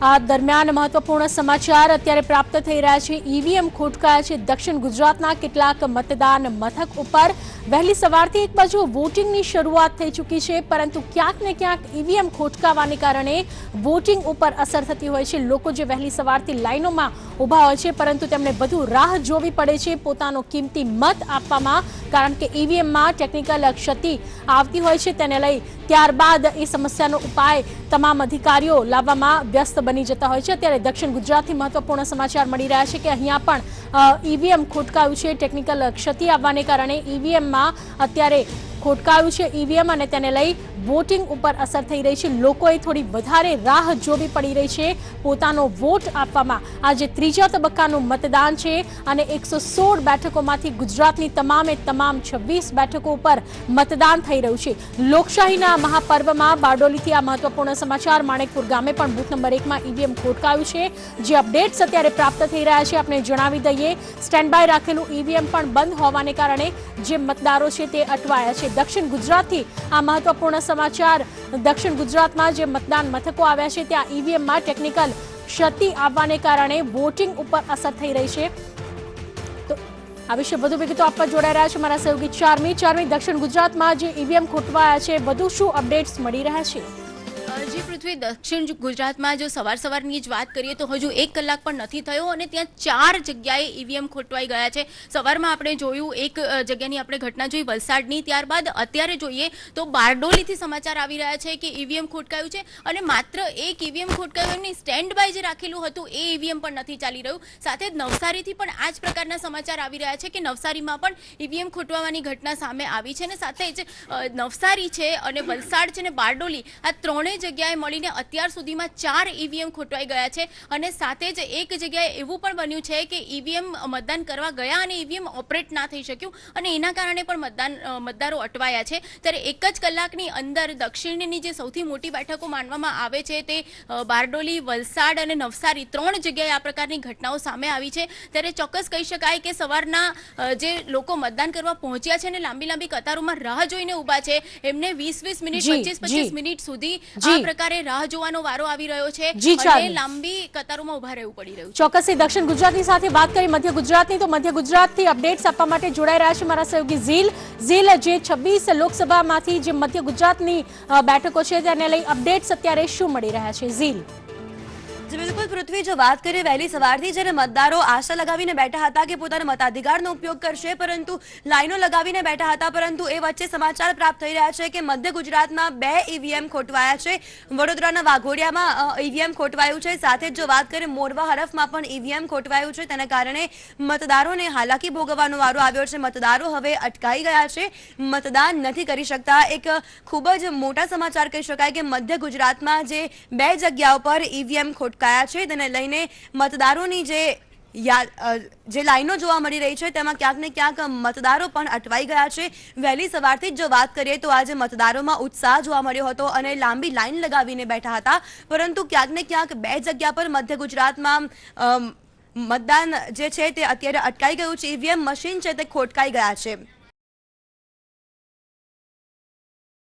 આ દરમિયાન મહત્વપૂર્ણ સમાચાર અત્યારે પ્રાપ્ત થઈ રહ્યા છે। ઈવીએમ ખોટકાયા છે દક્ષિણ ગુજરાતના કેટલાક મતદાન મથક ઉપર। વહેલી સવારથી એક બાજુ વોટિંગની શરૂઆત થઈ ચૂકી છે, પરંતુ ક્યાંક ને ક્યાંક ઈવીએમ ખોટકાવાને કારણે વોટિંગ ઉપર અસર થતી હોય છે। લોકો જે વહેલી સવારથી લાઈનોમાં ઊભા હોય છે, પરંતુ તેમને વધુ રાહ જોવી પડે છે પોતાનો કિંમતી મત આપવામાં, કારણ કે ઈવીએમમાં ટેકનિકલ ક્ષતિ આવતી હોય છે। તેને લઈ ત્યારબાદ એ સમસ્યાનો ઉપાય તમામ અધિકારીઓ લાવવામાં વ્યસ્ત બની જતા હોય છે। અત્યારે દક્ષિણ ગુજરાતથી મહત્વપૂર્ણ સમાચાર મળી રહ્યા છે કે અહીંયા પણ ઈવીએમ ખોટકાયું છે। ટેકનિકલ ક્ષતિ આવવાને કારણે ઈવીએમમાં અત્યારે ખોટકાયું છે ઈવીએમ, અને તેને લઈ વોટિંગ ઉપર અસર થઈ રહી છે। લોકોએ થોડી વધારે રાહ જોવી પડી રહી છે પોતાનો વોટ આપવામાં। આજે ત્રીજા તબક્કાનું મતદાન છે અને 116 બેઠકોમાંથી ગુજરાતની તમામે તમામ 26 બેઠકો ઉપર મતદાન થઈ રહ્યું છે। લોકશાહીના મહાપર્વમાં બારડોલીથી આ મહત્વપૂર્ણ સમાચાર। માણેકપુર ગામે પણ બૂથ નંબર 1માં ઈવીએમ ખોટકાયું છે। જે અપડેટ્સ અત્યારે પ્રાપ્ત થઈ રહ્યા છે આપણે જણાવી દઈએ। સ્ટેન્ડ બાય રાખેલું ઈવીએમ પણ બંધ હોવાને કારણે જે મતદારો છે તે અટવાયા છે। દક્ષિણ ગુજરાતથી આ મહત્વપૂર્ણ સમાચાર। દક્ષિણ ગુજરાતમાં જે મતદાન મથકો આવ્યા છે ત્યાં ઈવીએમમાં ટેકનિકલ ક્ષતિ આવવાને કારણે વોટિંગ ઉપર અસર થઈ રહી છે। તો આ વિશે વધુ વિગતો આપવા જોડાઈ રહ્યા છે મારા સહયોગી ચાર્મી। દક્ષિણ ગુજરાતમાં જે ઈવીએમ ખોટવાયા છે, વધુ શું અપડેટ્સ મળી રહ્યા છે? જી પૃથ્વી, દક્ષિણ ગુજરાતમાં જો સવારની જ વાત કરીએ તો હજુ 1 કલાક પણ નથી થયો અને ત્યાં 4 જગ્યાએ ઈવીએમ ખોટવાઈ ગયા છે। સવારમાં આપણે જોયું એક જગ્યાની આપણે ઘટના જોઈ વલસાડની, ત્યારબાદ અત્યારે જોઈએ તો બારડોલીથી સમાચાર આવી રહ્યા છે કે ઈવીએમ ખોટકાયું છે અને માત્ર એક ઈવીએમ ખોટકાયું એમની સ્ટેન્ડ બાય જે રાખેલું હતું એ ઈવીએમ પણ નથી ચાલી રહ્યું। સાથે જ નવસારીથી પણ આ જ પ્રકારના સમાચાર આવી રહ્યા છે કે નવસારીમાં પણ ઈવીએમ ખોટવાની ઘટના સામે આવી છે અને સાથે જ નવસારી છે અને વલસાડ છે અને બારડોલી આ ત્રણેય જગ્યાએ મળીને અત્યાર સુધીમાં 4 ઈવીએમ ખોટવાઈ ગયા છે અને સાથે જ એક જગ્યાએ એવું પણ બન્યું છે કે ઈવીએમ મતદાન કરવા ગયા અને ઈવીએમ ઓપરેટ ના થઈ શક્યું અને એના કારણે પણ મતદારો અટવાયા છે। ત્યારે 1 જ કલાકની અંદર દક્ષિણની જે સૌથી મોટી બેઠકો માનવામાં આવે છે તે બારડોલી, વલસાડ અને નવસારી 3 જગ્યાએ આ પ્રકારની ઘટનાઓ સામે આવી છે। ત્યારે ચોક્કસ કહી શકાય કે સવારના જે લોકો મતદાન કરવા પહોંચ્યા છે અને લાંબી કતારોમાં રાહ જોઈને ઊભા છે, એમને 20-20 મિનિટ 25-25 મિનિટ સુધી આ પ્રકારે રાહ જોવાનો વારો આવી રહ્યો છે અને લાંબી કતારોમાં ઊભા રહેવું પડી રહ્યું છે। ચોક્કસથી દક્ષિણ ગુજરાતની સાથે વાત કરી મધ્ય ગુજરાતની, તો મધ્ય ગુજરાતથી અપડેટ્સ આપવા માટે જોડાઈ રહ્યા છે મારા સહયોગી ઝીલ। જે 26 લોકસભામાંથી જે મધ્ય ગુજરાતની બેઠકો છે તેને લઈ અપડેટ્સ અત્યારે શું મળી રહ્યા છે ઝીલ? બિલકુલ પૃથ્વી, જો વાત કરીએ વહેલી સવારથી જ્યારે મતદારો આશા લગાવીને બેઠા હતા કે પોતાના મતાધિકારનો ઉપયોગ કરશે, પરંતુ લાઈનો લગાવીને બેઠા હતા, પરંતુ એ વચ્ચે સમાચાર પ્રાપ્ત થઈ રહ્યા છે કે મધ્ય ગુજરાતમાં 2 ઈવીએમ ખોટવાયા છે। વડોદરાના વાઘોડિયામાં ઈવીએમ ખોટવાયું છે। સાથે જ જો વાત કરીએ મોરવા હરફમાં પણ ઈવીએમ ખોટવાયું છે। તેના કારણે મતદારોને હાલાકી ભોગવવાનો વારો આવ્યો છે। મતદારો હવે અટકાઈ ગયા છે, મતદાન નથી કરી શકતા। એક ખૂબ જ મોટા સમાચાર કહી શકાય કે મધ્ય ગુજરાતમાં જે 2 જગ્યાઓ પર ઈવીએમ ખોટવાયા છે તેને લઈને મતદારોની જે લાઈનો જોવા મળી રહી છે તેમાં ક્યાંક ને ક્યાંક મતદારો પણ અટવાઈ ગયા છે। વહેલી સવારથી જ જો વાત કરીએ તો આજે મતદારોમાં ઉત્સાહ જોવા મળ્યો હતો અને લાંબી લાઈન લગાવીને બેઠા હતા, પરંતુ ક્યાંક ને ક્યાંક 2 જગ્યા પર મધ્ય ગુજરાતમાં મતદાન જે છે તે અત્યારે અટકાઈ ગયું છે। ઈવીએમ મશીન છે તે ખોટકાઈ ગયા છે।